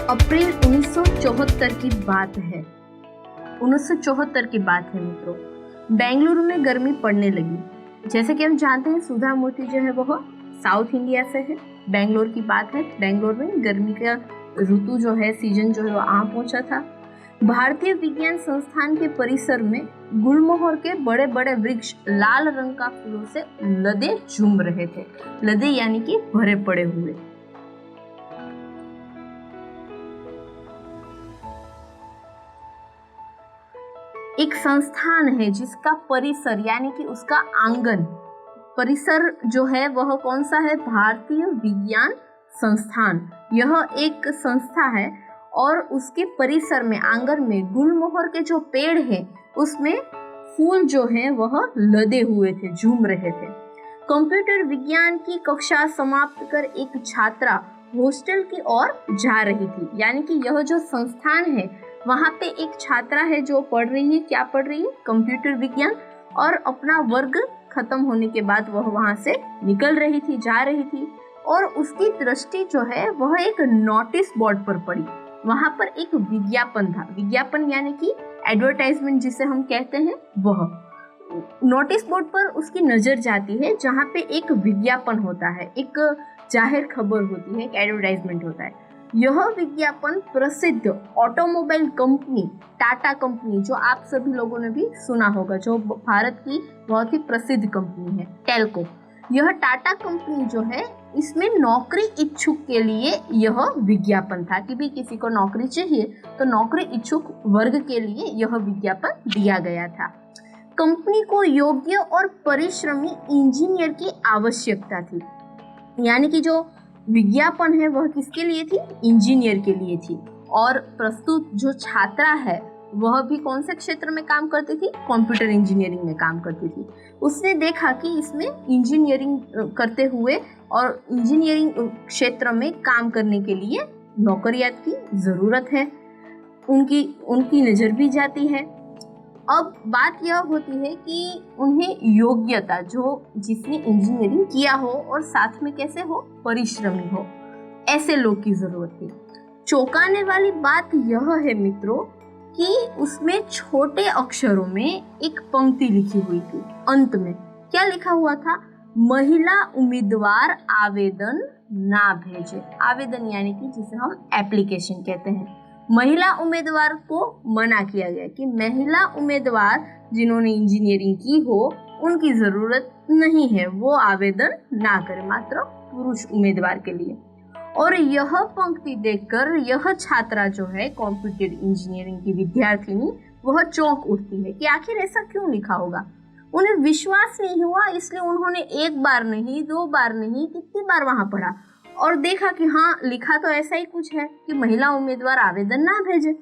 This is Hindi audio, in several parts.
अप्रैल 1974 की बात है। 1974 की बात है मित्रों। बेंगलुरु में गर्मी पड़ने लगी। जैसे कि हम जानते हैं सुधा मूर्ति जो है वह साउथ इंडिया से है। बेंगलोर की बात है। बेंगलोर में गर्मी का ऋतु जो है, सीजन जो है वो आ पहुंचा था। भारतीय विज्ञान संस्थान के परिसर में गुलमोहर के बड़े बड़े वृक्ष लाल रंग का फूलों से लदे झूम रहे थे। लदे यानी कि भरे पड़े हुए। एक संस्थान है जिसका परिसर यानी कि उसका आंगन, परिसर जो है वह कौन सा है? भारतीय विज्ञान संस्थान। यह एक संस्था है और उसके परिसर में, आंगन में गुलमोहर के जो पेड़ है उसमें फूल जो है वह लदे हुए थे, झूम रहे थे। कंप्यूटर विज्ञान की कक्षा समाप्त कर एक छात्रा हॉस्टल की ओर जा रही थी। यानी कि यह जो संस्थान है वहाँ पे एक छात्रा है जो पढ़ रही है। क्या पढ़ रही है? कंप्यूटर विज्ञान। और अपना वर्ग खत्म होने के बाद वह वहाँ से निकल रही थी, जा रही थी, और उसकी दृष्टि जो है वह एक नोटिस बोर्ड पर पड़ी। वहाँ पर एक विज्ञापन था। विज्ञापन यानी कि एडवर्टाइजमेंट जिसे हम कहते हैं, वह नोटिस बोर्ड पर उसकी नजर जाती है जहाँ पे एक विज्ञापन होता है, एक जाहिर खबर होती है, एक एडवर्टाइजमेंट होता है। यह विज्ञापन प्रसिद्ध ऑटोमोबाइल कंपनी टाटा कंपनी, जो आप सभी लोगों ने भी सुना होगा, जो भारत की बहुत ही प्रसिद्ध कंपनी है, टेल्को। यह टाटा कंपनी जो है इसमें नौकरी इच्छुक के लिए यह विज्ञापन था कि भी किसी को नौकरी चाहिए तो नौकरी इच्छुक वर्ग के लिए यह विज्ञापन दिया गया था। कंपनी को योग्य और परिश्रमी इंजीनियर की आवश्यकता थी। यानी कि जो विज्ञापन है वह किसके लिए थी? इंजीनियर के लिए थी। और प्रस्तुत जो छात्रा है वह भी कौन से क्षेत्र में काम करती थी? कंप्यूटर इंजीनियरिंग में काम करती थी। उसने देखा कि इसमें इंजीनियरिंग करते हुए और इंजीनियरिंग क्षेत्र में काम करने के लिए नौकरियात की ज़रूरत है। उनकी नज़र भी जाती है। अब बात यह होती है कि उन्हें योग्यता, जो जिसने इंजीनियरिंग किया हो और साथ में कैसे हो? परिश्रमी हो, ऐसे लोग की जरूरत थी। चौंकाने वाली बात यह है मित्रों कि उसमें छोटे अक्षरों में एक पंक्ति लिखी हुई थी। अंत में क्या लिखा हुआ था? महिला उम्मीदवार आवेदन ना भेजे। आवेदन यानी कि जिसे हम एप्लीकेशन कहते हैं। महिला उम्मीदवार को मना किया गया कि महिला उम्मीदवार जिन्होंने इंजीनियरिंग की हो उनकी जरूरत नहीं है, वो आवेदन ना करें, मात्र पुरुष उम्मीदवार के लिए। और यह पंक्ति देखकर यह छात्रा जो है, कंप्यूटर इंजीनियरिंग की विद्यार्थिनी, वह चौंक उठती है कि आखिर ऐसा क्यों लिखा होगा। उन्हें विश्वास नहीं हुआ, इसलिए उन्होंने एक बार नहीं, दो बार नहीं, कितनी बार वहां पढ़ा और देखा कि हाँ, लिखा तो ऐसा ही कुछ है कि महिला उम्मीदवार आवेदन ना भेजे।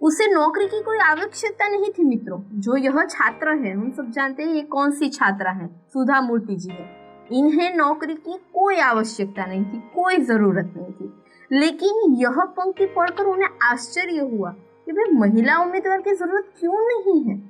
उसे नौकरी की कोई आवश्यकता नहीं थी मित्रों। जो यह छात्र है, हम सब जानते हैं ये कौन सी छात्रा है, सुधा मूर्ति जी है। इन्हें नौकरी की कोई आवश्यकता नहीं थी, कोई जरूरत नहीं थी। लेकिन यह पंक्ति पढ़कर उन्हें आश्चर्य हुआ कि भाई महिला उम्मीदवार की जरूरत क्यों नहीं है,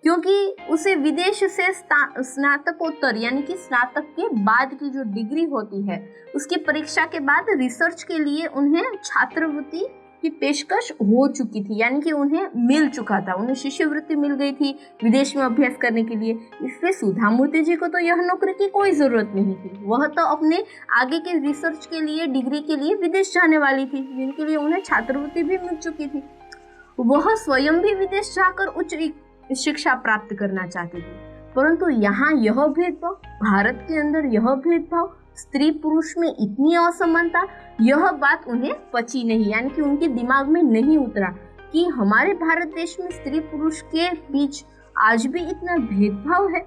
क्योंकि उसे विदेश से स्नातकोत्तर यानी कि स्नातक के बाद की जो डिग्री होती है उसकी परीक्षा के बाद रिसर्च के लिए उन्हें छात्रवृत्ति की पेशकश हो चुकी थी। यानी कि उन्हें मिल चुका था, उन्हें शिष्यवृत्ति मिल गई थी विदेश में अभ्यास करने के लिए। इसलिए सुधा मूर्ति जी को तो यह नौकरी की कोई जरूरत नहीं थी। वह तो अपने आगे के रिसर्च के लिए, डिग्री के लिए विदेश जाने वाली थी, जिनके लिए उन्हें छात्रवृत्ति भी मिल चुकी थी। वह स्वयं भी विदेश जाकर उच्च शिक्षा प्राप्त करना चाहती थी। परंतु यहाँ यह भेदभाव, भारत के अंदर यह भेदभाव, स्त्री पुरुष में इतनी असमानता, यह बात उन्हें पची नहीं। यानी कि उनके दिमाग में नहीं उतरा कि हमारे भारत देश में स्त्री पुरुष के बीच आज भी इतना भेदभाव है।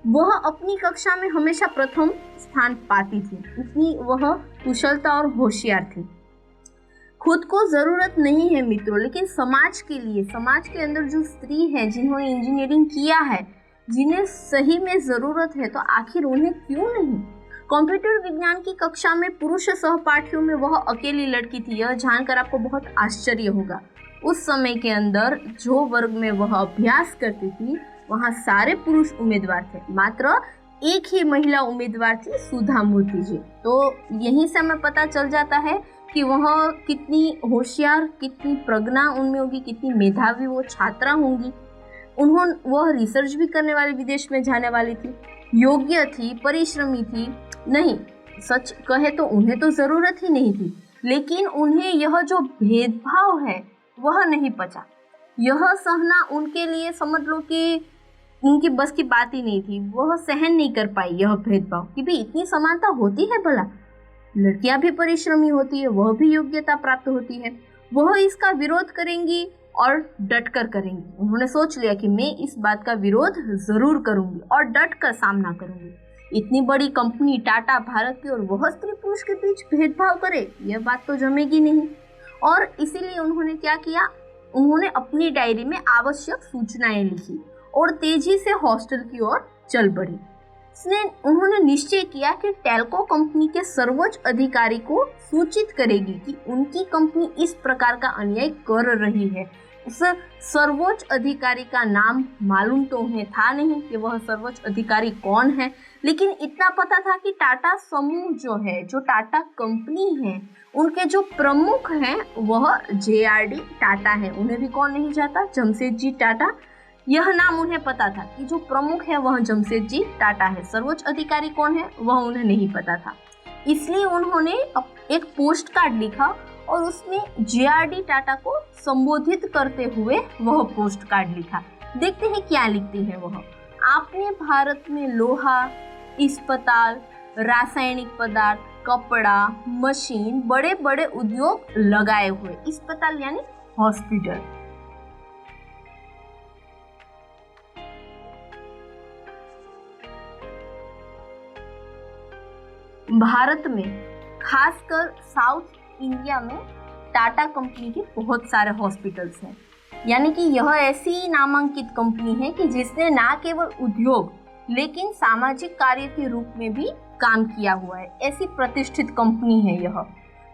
वह अपनी कक्षा में हमेशा प्रथम स्थान पाती थी, इतनी वह कुशलता और होशियार थी। खुद को जरूरत नहीं है मित्रों, लेकिन समाज के लिए, समाज के अंदर जो स्त्री है जिन्होंने इंजीनियरिंग किया है, जिन्हें सही में जरूरत है, तो आखिर उन्हें क्यों नहीं? कंप्यूटर विज्ञान की कक्षा में पुरुष सहपाठियों में वह अकेली लड़की थी। यह जानकर आपको बहुत आश्चर्य होगा। उस समय के अंदर जो वर्ग में वह अभ्यास करती थी वहाँ सारे पुरुष उम्मीदवार थे, मात्र एक ही महिला उम्मीदवार थी, सुधा मूर्ति जी। तो यहीं से हमें पता चल जाता है कि वह कितनी होशियार, कितनी प्रज्ञा उनमें होगी, कितनी मेधावी वो छात्रा होंगी। वह रिसर्च भी करने वाली, विदेश में जाने वाली थी, योग्य थी, परिश्रमी थी। नहीं, सच कहे तो उन्हें तो ज़रूरत ही नहीं थी, लेकिन उन्हें यह जो भेदभाव है वह नहीं पचा। यह सहना उनके लिए समझ लो कि उनकी बस की बात ही नहीं थी। वह सहन नहीं कर पाई यह भेदभाव कि भाई इतनी समानता होती है भला, लड़कियां भी परिश्रमी होती है, वह भी योग्यता प्राप्त होती है। वह इसका विरोध करेंगी और डट कर करेंगी। उन्होंने सोच लिया कि मैं इस बात का विरोध जरूर करूंगी और डट कर सामना करूंगी। इतनी बड़ी कंपनी टाटा भारत की, और वह स्त्री पुरुष के बीच भेदभाव करे, यह बात तो जमेगी नहीं। और इसीलिए उन्होंने क्या किया, उन्होंने अपनी डायरी में आवश्यक सूचनाएं लिखी और तेजी से हॉस्टल की ओर चल बढ़ी। उन्होंने निश्चय किया कि टेल्को कंपनी के सर्वोच्च अधिकारी को सूचित करेगी कि उनकी कंपनी इस प्रकार का अन्याय कर रही है। उस सर्वोच्च अधिकारी का नाम मालूम तो उन्हें था नहीं कि वह सर्वोच्च अधिकारी कौन है, लेकिन इतना पता था कि टाटा समूह जो है, जो टाटा कंपनी है, उनके जो प्रमुख हैं वह JRD टाटा है। उन्हें भी कौन नहीं जानता, जमशेदजी टाटा। यह नाम उन्हें पता था कि जो प्रमुख है वह जमशेदजी टाटा है। सर्वोच्च अधिकारी कौन है वह उन्हें नहीं पता था। इसलिए उन्होंने एक पोस्ट कार्ड लिखा और उसमें JRD टाटा को संबोधित करते हुए वह पोस्ट कार्ड लिखा। देखते हैं क्या लिखती है वह। आपने भारत में लोहा, इस्पात, रासायनिक पदार्थ, कपड़ा, मशीन, बड़े बड़े उद्योग लगाए हुए। इस्पात यानी हॉस्पिटल। भारत में खासकर साउथ इंडिया में टाटा कंपनी के बहुत सारे हॉस्पिटल्स हैं। यानी कि यह ऐसी नामांकित कंपनी है कि जिसने ना केवल उद्योग लेकिन सामाजिक कार्य के रूप में भी काम किया हुआ है। ऐसी प्रतिष्ठित कंपनी है यह।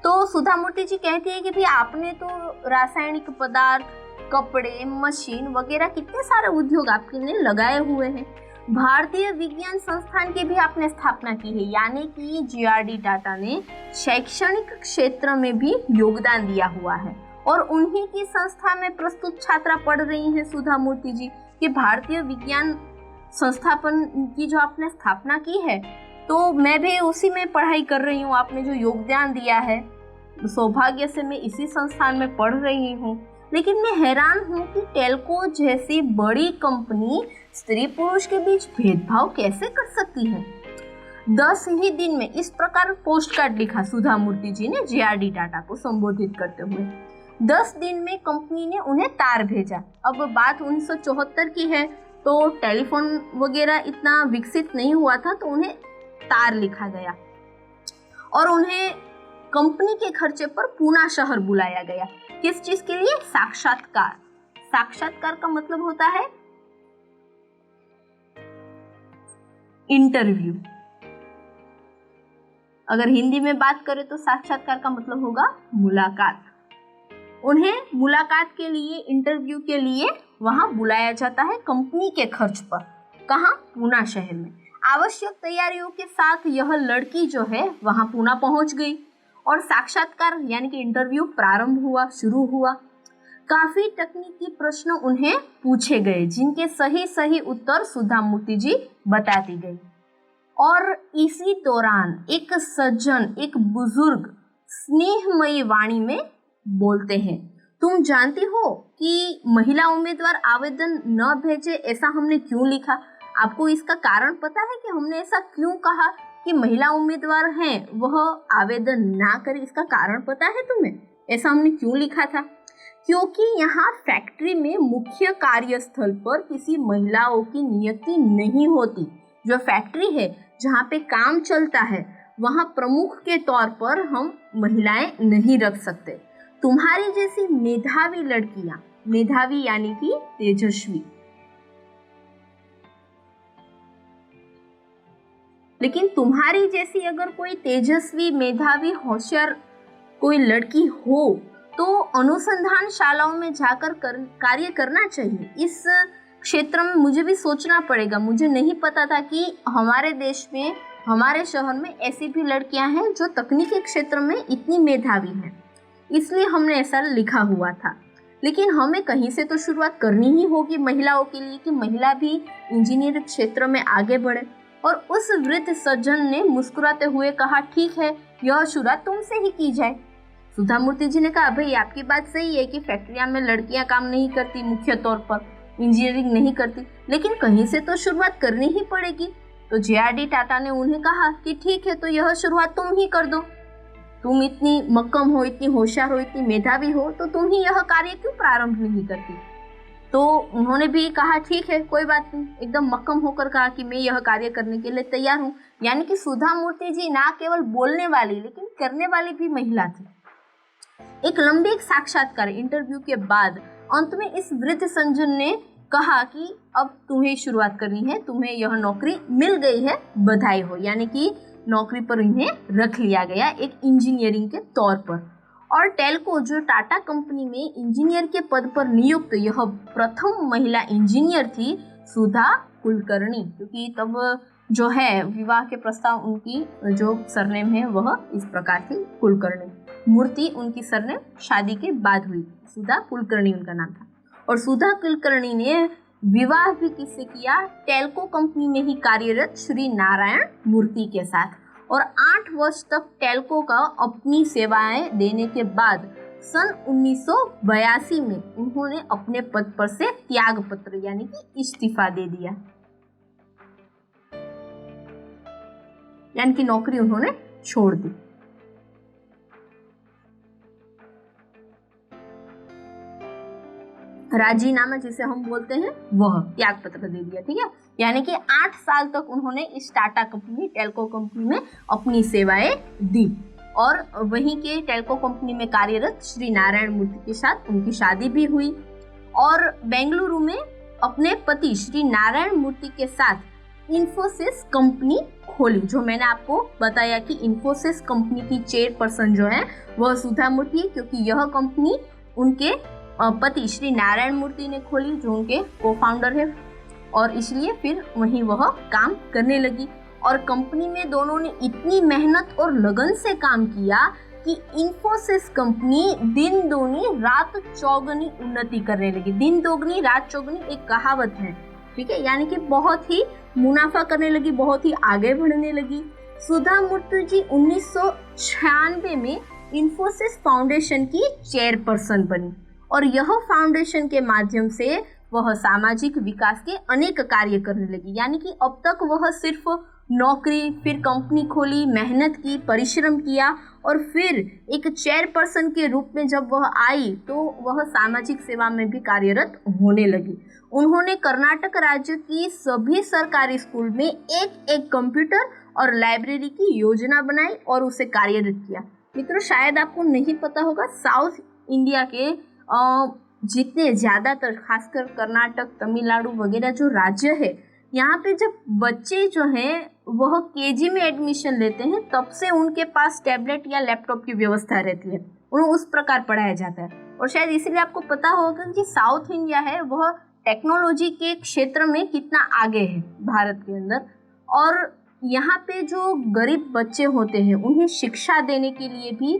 तो सुधा मूर्ति जी कहती है कि भाई आपने तो रासायनिक पदार्थ, कपड़े, मशीन वगैरह कितने सारे उद्योग आपने लगाए हुए हैं। भारतीय विज्ञान संस्थान की भी आपने स्थापना की है। यानी कि JRD टाटा ने शैक्षणिक क्षेत्र में भी योगदान दिया हुआ है और उन्हीं की संस्था में प्रस्तुत छात्रा पढ़ रही हैं सुधा मूर्ति जी कि भारतीय विज्ञान संस्थापन की जो आपने स्थापना की है, तो मैं भी उसी में पढ़ाई कर रही हूँ। आपने जो योगदान दिया है, सौभाग्य से मैं इसी संस्थान में पढ़ रही हूँ। लेकिन मैं हैरान हूँ कि टेल्को जैसी बड़ी कंपनी स्त्री पुरुष के बीच भेदभाव कैसे कर सकती है। 10 ही दिन में इस प्रकार पोस्ट कार्ड लिखा सुधा मूर्ति जी ने JRD टाटा को संबोधित करते हुए। 10 दिन में कंपनी ने उन्हें तार भेजा। अब बात 1974 की है, तो टेलीफोन वगैरह इतना विकसित नहीं हुआ था, तो उन्हें तार लिखा गया और उन्हें कंपनी के खर्चे पर पूना शहर बुलाया गया। किस चीज के लिए? साक्षात्कार। साक्षात्कार का मतलब होता है इंटरव्यू। अगर हिंदी में बात करें तो साक्षात्कार का मतलब होगा मुलाकात। उन्हें मुलाकात के लिए, इंटरव्यू के लिए वहां बुलाया जाता है कंपनी के खर्च पर। कहाँ? पूना शहर में। आवश्यक तैयारियों के साथ यह लड़की जो है वहां पूना पहुंच गई और साक्षात्कार यानी कि इंटरव्यू प्रारंभ हुआ, शुरू हुआ। काफी तकनीकी प्रश्न उन्हें पूछे गए जिनके सही सही उत्तर सुधा मूर्ति जी बताती गई। और इसी दौरान एक सज्जन, एक बुजुर्ग स्नेहमयी वाणी में बोलते हैं, तुम जानती हो कि महिला उम्मीदवार आवेदन न भेजे, ऐसा हमने क्यों लिखा? आपको इसका कारण पता है कि हमने ऐसा क्यों कहा कि महिला उम्मीदवार हैं वह आवेदन ना करे? इसका कारण पता है तुम्हें? ऐसा हमने क्यों लिखा था? क्योंकि यहाँ फैक्ट्री में मुख्य कार्यस्थल पर किसी महिलाओं की नियुक्ति नहीं होती। जो फैक्ट्री है जहाँ पे काम चलता है वहाँ प्रमुख के तौर पर हम महिलाएं नहीं रख सकते। तुम्हारी जैसी मेधावी लड़कियां, मेधावी यानी कि तेजस्वी, लेकिन तुम्हारी जैसी अगर कोई तेजस्वी, मेधावी, होशियार कोई लड़की हो तो अनुसंधान शालाओं में जाकर कार्य करना चाहिए। इस क्षेत्र में मुझे भी सोचना पड़ेगा। मुझे नहीं पता था कि हमारे देश में हमारे शहर में ऐसी भी लड़कियां हैं जो तकनीकी क्षेत्र में इतनी मेधावी हैं, इसलिए हमने ऐसा लिखा हुआ था। लेकिन हमें कहीं से तो शुरुआत करनी ही होगी महिलाओं के लिए कि महिला भी इंजीनियरिंग क्षेत्र में आगे बढ़े। और उस वृद्ध सज्जन ने मुस्कुराते हुए कहा, ठीक है, यह शुरुआत तुमसे ही की जाए। सुधा मूर्ति जी ने कहा, भाई आपकी बात सही है कि फैक्ट्रिया में लड़कियां काम नहीं करती, मुख्य तौर पर इंजीनियरिंग नहीं करती, लेकिन कहीं से तो शुरुआत करनी ही पड़ेगी। तो JRD टाटा ने उन्हें कहा कि ठीक है, तो यह शुरुआत तुम ही कर दो। तुम इतनी मक्कम हो, इतनी होशियार हो, इतनी मेधावी हो, तो तुम ही यह कार्य क्यों प्रारंभ नहीं करती। तो उन्होंने भी कहा, ठीक है, कोई बात नहीं, एकदम मक्कम होकर कहा कि मैं यह कार्य करने के लिए तैयार हूँ। यानी कि सुधा मूर्ति जी ना केवल बोलने वाली लेकिन करने वाली भी महिला थी। एक लंबे साक्षात्कार इंटरव्यू के बाद अंत में इस वृद्ध सज्जन ने कहा कि अब तुम्हें शुरुआत करनी है, तुम्हें यह नौकरी मिल गई है, बधाई हो। यानी कि नौकरी पर इन्हें रख लिया गया एक इंजीनियरिंग के तौर पर। और टेल्को जो टाटा कंपनी में इंजीनियर के पद पर नियुक्त यह प्रथम महिला इंजीनियर थी सुधा कुलकर्णी, क्योंकि तब जो है विवाह के प्रस्ताव उनकी जो सरनेम है वह इस प्रकार थी, कुलकर्णी। मूर्ति उनकी सरनेम शादी के बाद हुई, सुधा कुलकर्णी उनका नाम था। और सुधा कुलकर्णी ने विवाह भी किससे किया, टेल्को कंपनी में ही कार्यरत श्री नारायण मूर्ति के साथ। और 8 वर्ष तक टेल्को का अपनी सेवाएं देने के बाद सन 1982 में उन्होंने अपने पद पर से त्याग पत्र यानी कि इस्तीफा दे दिया, यानी कि नौकरी उन्होंने छोड़ दी। राजीनामा जिसे हम बोलते हैं वह त्याग पत्र दे दिया, ठीक है। यानी कि 8 साल तक उन्होंने इस टाटा कंपनी टेल्को कंपनी में अपनी सेवाएं दी। और वहीं के टेल्को कंपनी में कार्यरत श्री नारायण मूर्ति के साथ उनकी शादी भी हुई। और बेंगलुरु में अपने पति श्री नारायण मूर्ति के साथ इन्फोसिस कंपनी खोली। जो मैंने आपको बताया कि इन्फोसिस कंपनी की चेयरपर्सन जो है वह सुधा मूर्ति है, क्योंकि यह कंपनी उनके पति श्री नारायण मूर्ति ने खोली, जो उनके को-फाउंडर है। और इसलिए फिर वहीं वह काम करने लगी। और कंपनी में दोनों ने इतनी मेहनत और लगन से काम किया कि इन्फोसिस कंपनी दिन दोगुनी रात चौगुनी उन्नति करने लगी। दिन दोगुनी रात चौगुनी एक कहावत है, ठीक है, यानी कि बहुत ही मुनाफा करने लगी, बहुत ही आगे बढ़ने लगी। सुधा मूर्ति जी 1996 में इन्फोसिस फाउंडेशन की चेयरपर्सन बनी। और यह फाउंडेशन के माध्यम से वह सामाजिक विकास के अनेक कार्य करने लगी। यानी कि अब तक वह सिर्फ नौकरी, फिर कंपनी खोली, मेहनत की, परिश्रम किया, और फिर एक चेयरपर्सन के रूप में जब वह आई तो वह सामाजिक सेवा में भी कार्यरत होने लगी। उन्होंने कर्नाटक राज्य की सभी सरकारी स्कूल में एक कंप्यूटर और लाइब्रेरी की योजना बनाई और उसे कार्यरत किया। मित्रों, शायद आपको नहीं पता होगा, साउथ इंडिया के जितने ज़्यादातर, खासकर कर्नाटक, तमिलनाडु वगैरह जो राज्य है, यहाँ पे जब बच्चे जो हैं वह KG में एडमिशन लेते हैं तब से उनके पास टैबलेट या लैपटॉप की व्यवस्था रहती है, उन्हें उस प्रकार पढ़ाया जाता है। और शायद इसीलिए आपको पता होगा कि साउथ इंडिया है वह टेक्नोलॉजी के क्षेत्र में कितना आगे है भारत के अंदर। और यहाँ पे जो गरीब बच्चे होते हैं उन्हें शिक्षा देने के लिए भी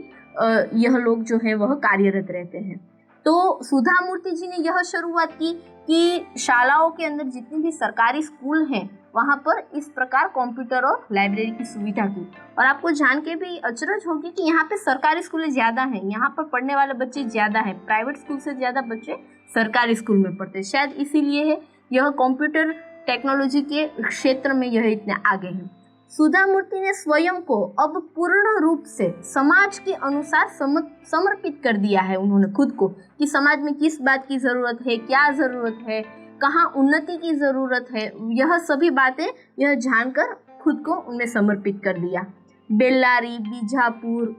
यह लोग जो है वह कार्यरत रहते हैं। तो सुधा मूर्ति जी ने यह शुरुआत की कि शालाओं के अंदर जितनी भी सरकारी स्कूल हैं वहाँ पर इस प्रकार कंप्यूटर और लाइब्रेरी की सुविधा की। और आपको जान के भी अचरज होगी कि यहाँ पे सरकारी स्कूलें ज़्यादा हैं, यहाँ पर पढ़ने वाले बच्चे ज़्यादा हैं, प्राइवेट स्कूल से ज़्यादा बच्चे सरकारी स्कूल में पढ़ते हैं। शायद इसीलिए है यह कंप्यूटर टेक्नोलॉजी के क्षेत्र में यह इतने आगे हैं। सुधा मूर्ति ने स्वयं को अब पूर्ण रूप से समाज के अनुसार समर्पित कर दिया है। उन्होंने खुद को कि समाज में किस बात की ज़रूरत है, क्या ज़रूरत है, कहाँ उन्नति की ज़रूरत है, यह सभी बातें यह जानकर खुद को उनमें समर्पित कर दिया। बेल्लारी, बीजापुर,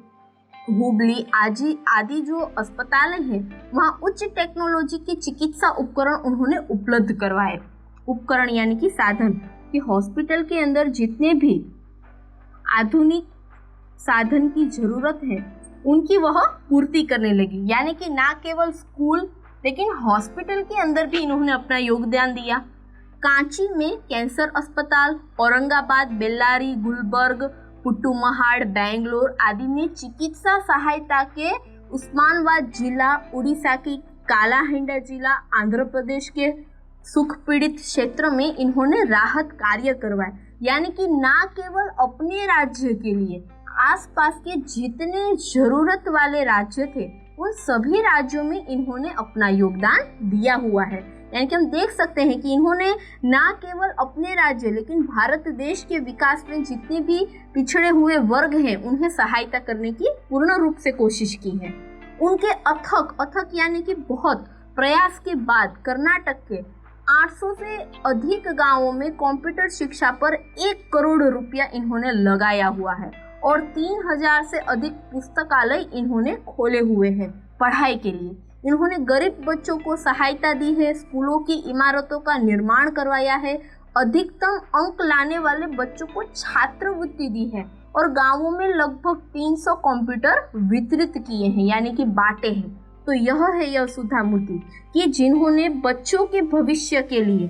हुबली आदि जो अस्पताल हैं वहाँ उच्च टेक्नोलॉजी के चिकित्सा उपकरण उन्होंने उपलब्ध करवाए। उपकरण यानी कि साधन, कि हॉस्पिटल के अंदर जितने भी आधुनिक साधन की ज़रूरत है उनकी वह पूर्ति करने लगी। यानी कि ना केवल स्कूल लेकिन हॉस्पिटल के अंदर भी इन्होंने अपना योगदान दिया। कांची में कैंसर अस्पताल, औरंगाबाद, बेल्लारी, गुलबर्ग, पुट्टुमहाड़, बेंगलोर आदि में चिकित्सा सहायता के उस्मानाबाद जिला, उड़ीसा की कालाहिंडा जिला, आंध्र प्रदेश के सुख पीड़ित क्षेत्र में इन्होंने राहत कार्य करवाए। यानी कि ना केवल अपने राज्य के लिए, आसपास के जितने जरूरत वाले राज्य थे उन सभी राज्यों में इन्होंने अपना योगदान दिया हुआ है। यानी कि हम देख सकते हैं कि इन्होंने ना केवल अपने राज्य लेकिन भारत देश के विकास में जितने भी पिछड़े हुए वर्ग हैं उन्हें सहायता करने की पूर्ण रूप से कोशिश की है। उनके अथक यानी कि बहुत प्रयास के बाद कर्नाटक के 800 से अधिक गांवों में कंप्यूटर शिक्षा पर 1 करोड़ रुपया इन्होंने लगाया हुआ है और 3000 से अधिक पुस्तकालय इन्होंने खोले हुए हैं पढ़ाई के लिए। इन्होंने गरीब बच्चों को सहायता दी है, स्कूलों की इमारतों का निर्माण करवाया है, अधिकतम अंक लाने वाले बच्चों को छात्रवृत्ति दी है और गांवों में लगभग 300 कंप्यूटर वितरित किए हैं यानी कि बांटे हैं। तो यह है यह सुधा मूर्ति कि जिन्होंने बच्चों के भविष्य के लिए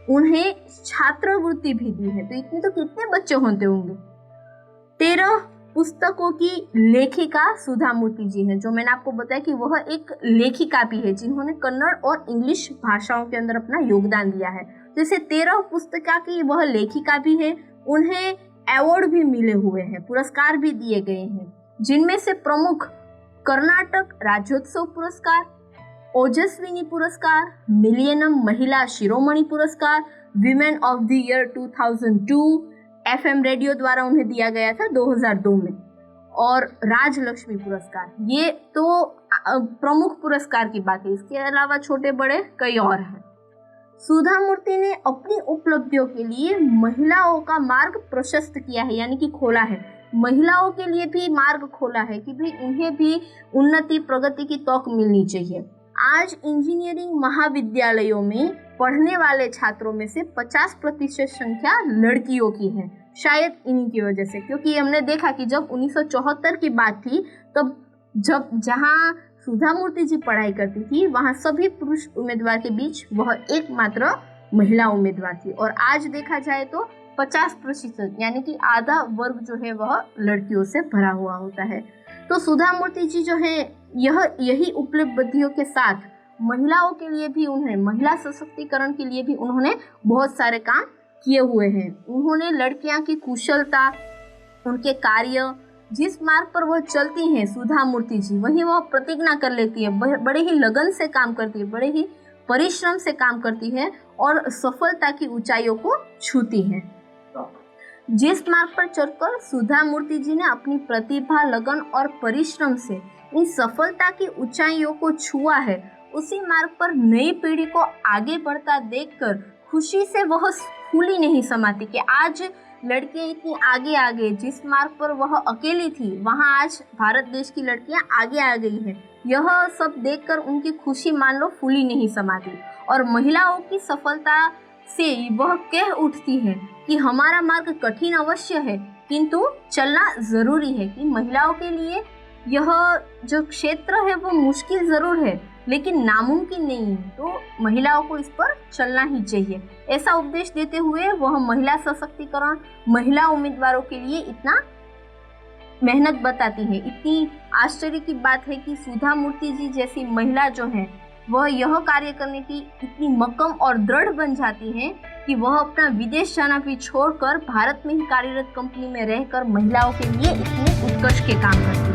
उन्हें छात्रवृत्ति भी दी है। तो इतने तो कितने बच्चे होते होंगे। 13 पुस्तकों की लेखिका सुधा मूर्ति जी हैं, जो मैंने आपको बताया कि वह एक लेखिका भी है जिन्होंने कन्नड़ और इंग्लिश भाषाओं के अंदर अपना योगदान दिया है। जैसे 13 पुस्तका की वह लेखिका भी है, उन्हें अवार्ड भी मिले हुए हैं, पुरस्कार भी दिए गए हैं, जिनमें से प्रमुख कर्नाटक राज्योत्सव पुरस्कार, ओजस्विनी पुरस्कार, मिलियनम महिला शिरोमणि पुरस्कार, women of the year 2002 FM radio द्वारा उन्हें दिया गया था 2002 में, और राजलक्ष्मी पुरस्कार। ये तो प्रमुख पुरस्कार की बात है, इसके अलावा छोटे बड़े कई और हैं। सुधा मूर्ति ने अपनी उपलब्धियों के लिए महिलाओं का मार्ग प्रशस्त किया है यानी कि खोला है, महिलाओं के लिए भी मार्ग खोला है कि भाई उन्हें भी उन्नति प्रगति की तौक मिलनी चाहिए। आज इंजीनियरिंग महाविद्यालयों में पढ़ने वाले छात्रों में से 50% संख्या लड़कियों की है, शायद इन्हीं की वजह से, क्योंकि हमने देखा कि जब 1974 की बात थी तब जहां सुधा मूर्ति जी पढ़ाई करती थी वहां सभी पुरुष उम्मीदवार के बीच वह एकमात्र महिला उम्मीदवार थी, और आज देखा जाए तो 50% यानी कि आधा वर्ग जो है वह लड़कियों से भरा हुआ होता है। तो सुधा मूर्ति जी जो है यही उपलब्धियों के साथ महिलाओं के लिए भी, उन्हें महिला सशक्तिकरण के लिए भी उन्होंने बहुत सारे काम किए हुए हैं। उन्होंने लड़कियां की कुशलता, उनके कार्य, जिस मार्ग पर वह चलती हैं सुधा मूर्ति जी, वही वह प्रतिज्ञा कर लेती है, बड़े ही लगन से काम करती है, बड़े ही परिश्रम से काम करती है और सफलता की ऊंचाइयों को छूती है। जिस मार्ग पर चलकर सुधा मूर्ति जी ने अपनी प्रतिभा, लगन और परिश्रम से इन सफलता की ऊंचाइयों को छुआ है, उसी मार्ग पर नई पीढ़ी को आगे बढ़ता देखकर खुशी से वह फूली नहीं समाती कि आज लड़कियां इतनी आगे आ गई। जिस मार्ग पर वह अकेली थी वहां आज भारत देश की लड़कियां आगे आ गई है, यह सब देखकर उनकी खुशी मान लो फूली नहीं समाती। और महिलाओं की सफलता से वह कह उठती है कि हमारा मार्ग कठिन अवश्य है किंतु चलना जरूरी है, कि महिलाओं के लिए यह जो क्षेत्र है वो मुश्किल जरूर है लेकिन नामुमकिन नहीं है, तो महिलाओं को इस पर चलना ही चाहिए। ऐसा उपदेश देते हुए वह महिला सशक्तिकरण, महिला उम्मीदवारों के लिए इतना मेहनत बताती है। इतनी आश्चर्य की बात है कि सुधा मूर्ति जी जैसी महिला जो है वह यह कार्य करने की इतनी मक्कम और दृढ़ बन जाती है कि वह अपना विदेश जाना भी छोड़कर भारत में ही कार्यरत कंपनी में रहकर महिलाओं के लिए इतने उत्कृष्ट के काम करती है।